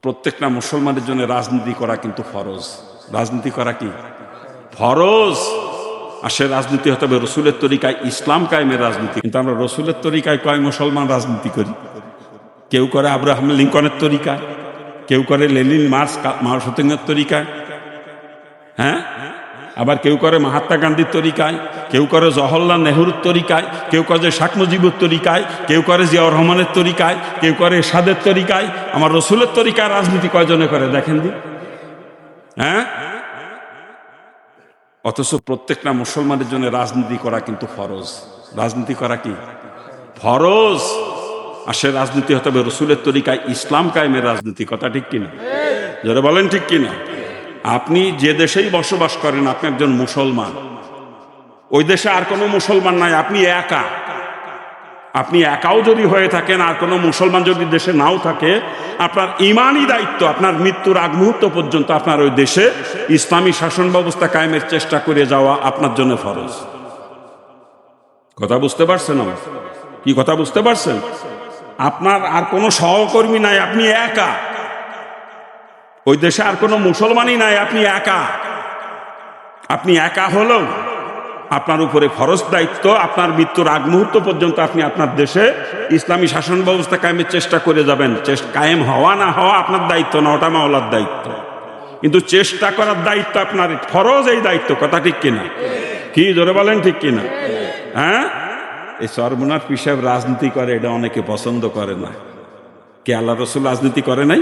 প্রত্যেকটা মুসলমানের জন্য রাজনীতি করা কিন্তু ফরজ। রাজনীতি করা কি ফরজ। আর সে রাজনীতি হতে হবে রসুলের তরিকায়, ইসলাম কায়েমের রাজনীতি। কিন্তু আমরা রসুলের তরিকায় কয় মুসলমান রাজনীতি করি? কেউ করে আব্রাহাম লিঙ্কনের তরিকায়, কেউ করে লেনিন মাও সেতুংয়ের তরিকায়, হ্যাঁ, আবার কেউ করে মহাত্মা গান্ধীর তরিকায়, কেউ করে জওহরলাল নেহরুর তরিকায়, কেউ করে শেখ মুজিবুর তরিকায়, কেউ করে জিয়াউর রহমানের তরিকায়, কেউ করে এরশাদের তরিকায়। আমার রসুলের তরিকায় রাজনীতি কয়জনে করে দেখেন দি, হ্যাঁ? অথচ প্রত্যেকটা মুসলমানের জন্য রাজনীতি করা কিন্তু ফরজ। রাজনীতি করা কি ফরজ। আর সে রাজনীতি হতে হবে রসুলের তরিকায়, ইসলাম কায়েমের রাজনীতি। কথা ঠিক কিনা? যারা বলেন ঠিক কিনা? আপনি যে দেশেই বসবাস করেন, আপনি একজন মুসলমান। ওই দেশে আর কোনো মুসলমান নাই, আপনি একা। আপনি একাও যদি হয়ে থাকেন, আর কোনো মুসলমান যদি দেশে নাও থাকে, আপনার ইমানই দায়িত্ব আপনার মৃত্যুর আগ মুহূর্ত পর্যন্ত আপনার ওই দেশে ইসলামী শাসন ব্যবস্থা কায়েমের চেষ্টা করে যাওয়া আপনার জন্য ফরজ। কথা বুঝতে পারছেন? কি কথা বুঝতে পারছেন? আপনার আর কোনো সহকর্মী নাই, আপনি একা। ওই দেশে আর কোনো মুসলমানই নাই, আপনি একা। আপনি একা হলেও আপনার উপরে ফরজ দায়িত্ব, আপনার মৃত্যুর আগ মুহূর্ত পর্যন্ত আপনি আপনার দেশে ইসলামী শাসন ব্যবস্থা কায়েমের চেষ্টা করে যাবেন। কায়েম হওয়া না হওয়া আপনার দায়িত্ব না, ওটা মাওলার দায়িত্ব। কিন্তু চেষ্টা করার দায়িত্ব আপনার, ফরজ এই দায়িত্ব। কথা ঠিক কিনা? কি জোরে বলেন ঠিক কিনা? হ্যাঁ, এই সরমুনার পিসাব রাজনীতি করে, এটা অনেকে পছন্দ করে না। কে আল্লাহ রসুল রাজনীতি করে নাই?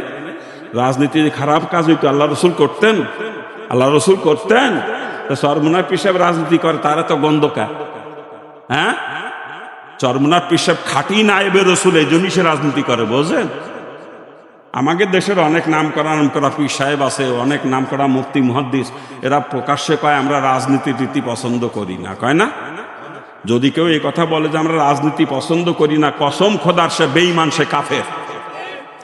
রাজনীতি খারাপ কাজ হইতো আল্লাহ রসুল করতেন? আল্লাহ রসুল করতেন? চরমুনার পিসাব রাজনীতি করে, তারা তো গন্ধকা। হ্যাঁ, চরমুনার পিসাব খাঁটি নায়েবে রসুল, এই জন্যই সে রাজনীতি করে, বোঝেন? আমাদের দেশের অনেক নাম করা পীর সাহেব আছে, অনেক নাম করা মুফতি মুহাদ্দিস, এরা প্রকাশ্যে কয় আমরা রাজনীতির রীতি পছন্দ করি না, কয় না? যদি কেউ এই কথা বলে যে আমরা রাজনীতি পছন্দ করি না, কসম খোদার সে বেঈমান, সে কাফের।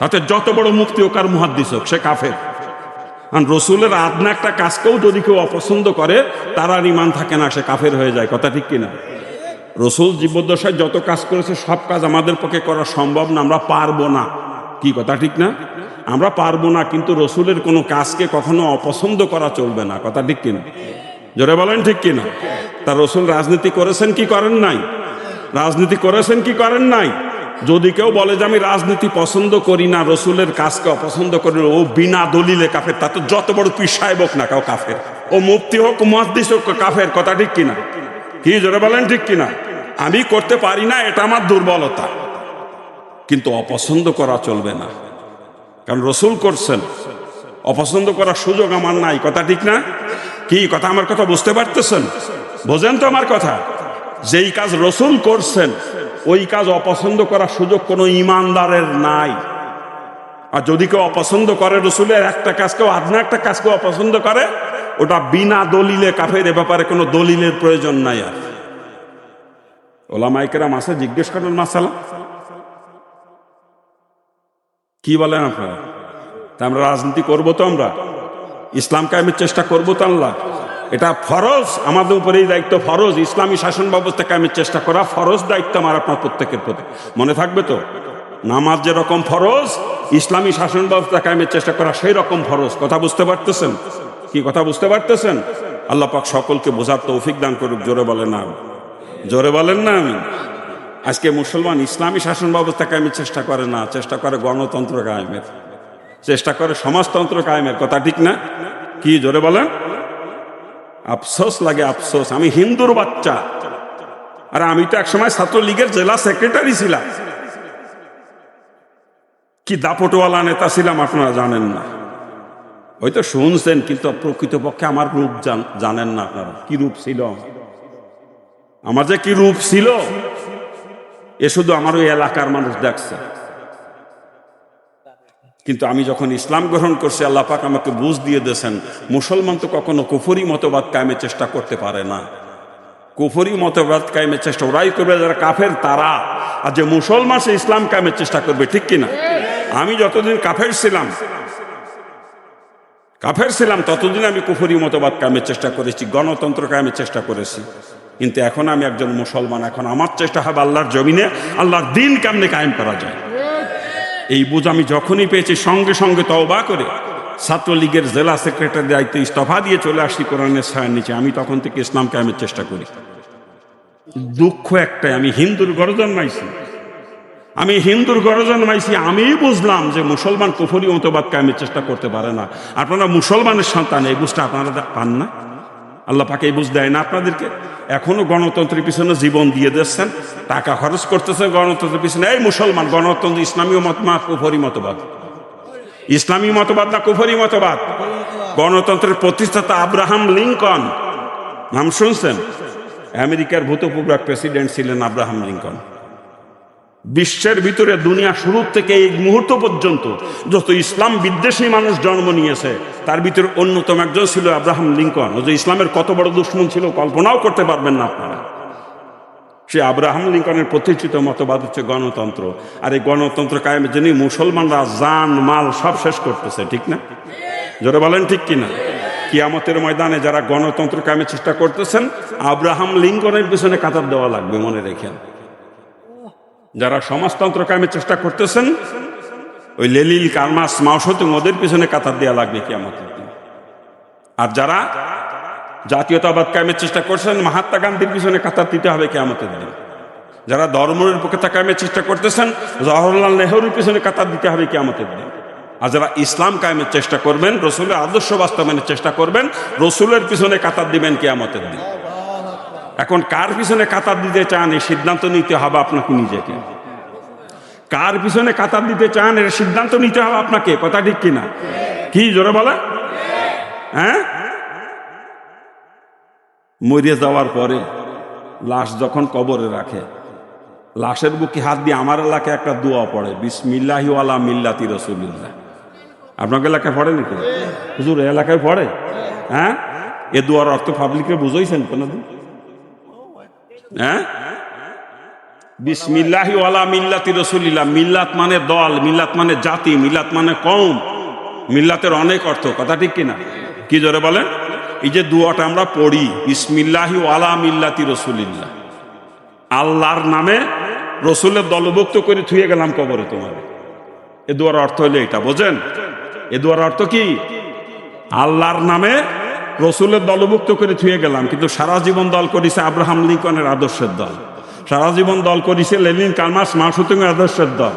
তাতে যত বড় মুফতি হোক আর মুহাদ্দিস হোক, সে কাফের। কারণ রসুলের আদনা একটা কাজকেও যদি কেউ অপছন্দ করে, তার আর ইমান থাকে না, সে কাফের হয়ে যায়। কথা ঠিক কিনা? রসুল জীবদ্দশায় যত কাজ করেছে সব কাজ আমাদের পক্ষে করা সম্ভব না, আমরা পারবো না। কি কথা ঠিক না? আমরা পারবো না, কিন্তু রসুলের কোনো কাজকে কখনো অপছন্দ করা চলবে না। কথা ঠিক কিনা? জোরে বলেন ঠিক কিনা? তা রসুল রাজনীতি করেছেন কি করেন নাই? রাজনীতি করেছেন কি করেন নাই? যদি কেউ বলে যে আমি রাজনীতি পছন্দ করি না, রসুলের কাজকে অপছন্দ করি, ও বিনা দলিলে কাফের। তা তো যত বড় পীর সাহেব হোক না কেউ কাফের, ও মুফতি হোক মুহাদ্দিস হোক কাফের। কথা ঠিক কিনা? কি জোরে বলেন ঠিক কিনা? আমি করতে পারি না, এটা আমার দুর্বলতা, কিন্তু অপছন্দ করা চলবে না, কারণ রসুল করছেন। অপছন্দ করার সুযোগ আমার নাই। কথা ঠিক না? কি কথা? আমার কথা বুঝতে পারতেছেন? বোঝেন তো আমার কথা? যেই কাজ রসুল করছেন, ওই কাজ অপছন্দ করার সুযোগ কোনো ইমানদারের নাই। আর যদি কেউ অপছন্দ করে রসুলের একটা কাজকেও, আদনা একটা কাজকেও অপছন্দ করে, ওটা বিনা দলিলে কাফের। এ ব্যাপারে কোনো দলিলের প্রয়োজন নাই। আর ওলামায়ে কেরাম আছে, জিজ্ঞেস করেন মাসালা। কি বলেন আপনারা? তা আমরা রাজনীতি করবো তো, আমরা ইসলাম কায়েমের চেষ্টা করবো তো আল্লাহ, এটা ফরজ আমাদের উপরেই দায়িত্ব। ফরজ ইসলামী শাসন ব্যবস্থা কায়েমের চেষ্টা করা ফরজ দায়িত্ব আমার আপনার প্রত্যেকের প্রতি। মনে থাকবে তো? নামাজ যেরকম ফরজ, ইসলামী শাসন ব্যবস্থা কায়েমের চেষ্টা করা সেই রকম ফরজ। কথা বুঝতে পারতেছেন? কি কথা বুঝতে পারতেছেন? আল্লাহ পাক সকলকে বোঝার তৌফিক দান করুক। জোরে বলেন না, জোরে বলেন না আমি। আজকে মুসলমান ইসলামী শাসন ব্যবস্থা কায়েমের চেষ্টা করে না, চেষ্টা করে গণতন্ত্র কায়েমের, চেষ্টা করে সমাজতন্ত্র কায়েমের। কথা ঠিক না? কি জোরে বলেন? আফসোস লাগে, আফসোস। আমি হিন্দুর বাচ্চা, আর আমি তো একসময় ছাত্রলীগের জেলা সেক্রেটারি ছিলাম। কি দাপটওয়ালা নেতা ছিলাম আপনারা জানেন না, হয়তো শুনছেন, কিন্তু প্রকৃতপক্ষে আমার রূপ জানেন না আপনারা। কি রূপ ছিল আমার, যে কি রূপ ছিল, এ শুধু আমার ওই এলাকার মানুষ দেখছে। কিন্তু আমি যখন ইসলাম গ্রহণ করছি, আল্লাহ পাক আমাকে বুঝ দিয়ে দিয়েছেন, মুসলমান তো কখনো কুফরি মতবাদ কায়েমের চেষ্টা করতে পারে না। কুফরি মতবাদ কায়েমের চেষ্টা ওরাই করবে যারা কাফের, তারা। আর যে মুসলমান, সে ইসলাম কায়েমের চেষ্টা করবে। ঠিক কিনা? আমি যতদিন কাফের ছিলাম ততদিন আমি কুফরি মতবাদ কায়েমের চেষ্টা করেছি, গণতন্ত্র কায়েমের চেষ্টা করেছি। কিন্তু এখন আমি একজন মুসলমান, এখন আমার চেষ্টা হবে আল্লাহর জমিনে আল্লাহর দ্বীন কেমনে কায়েম করা যায়। এই বুঝ আমি যখনই পেয়েছি সঙ্গে সঙ্গে তওবা করে ছাত্রলীগের জেলা সেক্রেটারি দায়িত্ব ইস্তফা দিয়ে চলে আসছি কোরআনের ছায়ার নিচে। আমি তখন থেকে ইসলাম কায়েমের চেষ্টা করি। দুঃখ একটাই, আমি হিন্দুর ঘরে জন্মাইছি, আমি বুঝলাম যে মুসলমান কুফরি মতবাদ কায়েমের চেষ্টা করতে পারে না। আপনারা মুসলমানের সন্তান, এই বুঝটা আপনারা পান না? আল্লাহ পাকে এই বুঝ দেয় না আপনাদেরকে? এখনো গণতন্ত্রের পিছনে জীবন দিয়ে দিচ্ছেন, টাকা খরচ করতেছেন গণতন্ত্রের পিছনে। এই মুসলমান, গণতন্ত্র ইসলামী মতবাদ কুফরি মতবাদ? ইসলামী মতবাদ না কুফরি মতবাদ? গণতন্ত্রের প্রতিষ্ঠাতা আব্রাহাম লিঙ্কন, নাম শুনছেন? আমেরিকার ভূতপূর্ব প্রেসিডেন্ট ছিলেন আব্রাহাম লিঙ্কন। বিশ্বের ভিতরে দুনিয়া শুরু থেকে এই মুহূর্ত পর্যন্ত যত ইসলাম বিদ্বেষী মানুষ জন্ম নিয়েছে তার ভিতরে অন্যতম একজন ছিল আব্রাহাম লিঙ্কন। ও যে ইসলামের কত বড় দুশ্মন ছিল কল্পনাও করতে পারবেন না আপনারা। সে আব্রাহাম লিঙ্কনের প্রতিষ্ঠিত মতবাদ হচ্ছে গণতন্ত্র। আর এই গণতন্ত্র কায়েমের জন্য মুসলমানরা জান মাল সব শেষ করতেছে, ঠিক না? জোরে বলেন ঠিক কিনা? কিয়ামতের ময়দানে যারা গণতন্ত্র কায়েমের চেষ্টা করতেছেন, আব্রাহাম লিঙ্কনের পিছনে কাতার দেওয়া লাগবে, মনে রেখেন। যারা সমাজতন্ত্র কায়েমের চেষ্টা করতেছেন, ওই লেনিন, কার্ল মার্কস, মাও সেতুং, ওদের পিছনে কাতার দেওয়া লাগবে কিয়ামতের দিন। আর যারা জাতীয়তাবাদ কায়েমের চেষ্টা করছেন, মহাত্মা গান্ধীর পিছনে কাতার দিতে হবে কিয়ামতের দিন। যারা ধর্মনিরপেক্ষতা কায়েমের চেষ্টা করতেছেন, জওহরলাল নেহরুর পিছনে কাতার দিতে হবে কিয়ামতের দিন। আর যারা ইসলাম কায়েমের চেষ্টা করবেন, রসুলের আদর্শ বাস্তবায়নের চেষ্টা করবেন, রসুলের পিছনে কাতার দিবেন কিয়ামতের দিন। এখন কার পিছনে কাতার দিতে চান এই সিদ্ধান্ত নিতে হবে আপনাকে নিজেকে। কার পিছনে কাতার দিতে চান এর সিদ্ধান্ত নিতে হবে আপনাকে। কথা ঠিক কিনা? কি জোরে বলে? হ্যাঁ, মরে যাওয়ার পরে লাশ যখন কবরে রাখে, লাশের বুকে হাত দিয়ে আমার এলাকায় একটা দোয়া পড়ে, বিসমিল্লাহি ওয়ালা মিল্লাতি রাসূলিল্লাহ। আপনাকে এলাকায় পড়ে নাকি? হুজুর এলাকায় পড়ে? হ্যাঁ, এ দোয়ার অর্থ পাবলিককে বুঝাইছেন কোনদিন? হ্যাঁ, বিসমিল্লাহি ওয়ালা মিল্লাতি রাসূলিল্লাহ। মিল্লাত মানে দল, মিল্লাত মানে জাতি, মিল্লাত মানে কওম। মিল্লাতের অনেক অর্থ। কথা ঠিক কিনা? কি জোরে বলেন? এই যে দোয়াটা আমরা পড়ি, বিসমিল্লাহি ওয়ালা মিল্লাতি রাসূলিল্লাহ, আল্লাহর নামে রসুলের দলভুক্ত করে থুয়ে গেলাম কবরে তোমার। এ দোয়ার অর্থ হলো এটা, বোঝেন? এ দোয়ার অর্থ কি? আল্লাহর নামে রসুলের দলভুক্ত করে থুয়ে গেলাম। কিন্তু সারা জীবন দল করেছে আব্রাহাম লিঙ্কনের আদর্শের দল, সারা জীবন দল করেছে লেনিন, কার্ল মার্কস, মাও সেতুং এর আদর্শের দল।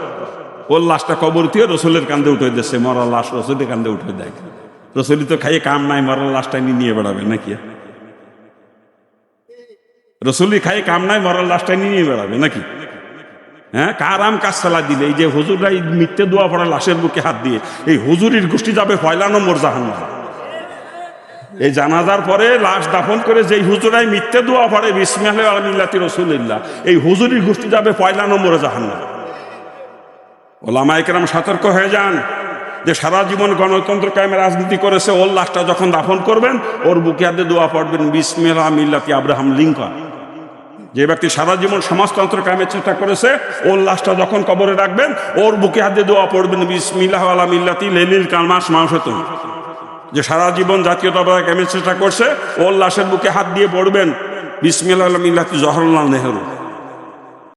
ওর লাশটা কবর দিয়ে রসুলের কান্দে উঠে দিচ্ছে, মরার লাশ রসুলের কান্দে উঠে দেয়। রসুলি তো খাইয়ে কাম নাই, মরার লাশটা নিয়ে বেড়াবে নাকি? রসুলি খাই কাম নাই, মরার লাশটা নিয়ে বেড়াবে নাকি? হ্যাঁ, কার আম কাজ চালা দিলে? এই যে হুজুররা মিথ্যে দোয়া পড়ে লাশের বুকে হাত দিয়ে, এই হুজুরির গোষ্ঠী যাবে 1 নম্বর জাহান্নামে। এই জানাজার পরে লাশ দাফন করে যেই হুজুরাই মিথ্যে দোয়া পড়ে বিসমিল্লাহি ওয়া মিল্লাতি রাসূলিল্লাহ, এই হুজুরির গোষ্ঠী যাবে 1 নম্বরে জাহান্নামে। ওলামায়ে কেরাম সতর্ক হয়ে যান যে সারা জীবন গণতন্ত্র কায়েমের রাজনীতি করেছে, ওর লাশটা যখন দাফন করবেন ওর বুকে হাতে দোয়া পড়বেন বিসমিল্লাহি মিল্লাতি আব্রাহাম লিঙ্কন। যে ব্যক্তি সারা জীবন সমাজতন্ত্র কায়েমের চেষ্টা করেছে, ওর লাশটা যখন কবরে রাখবেন ওর বুকে হাতে দোয়া পড়বেন বিসমিল্লাহি ওয়ালা মিল্লাতি লেনিন, কার্ল মার্কস, মাও সেতুং। যে সারা জীবন জাতীয়তাবাদ কায়েমের চেষ্টা করছে, ওর লাশের বুকে হাত দিয়ে পড়বেন বিসমিল্লাহি ওয়ালা মিল্লাতি জওহরলাল নেহরু।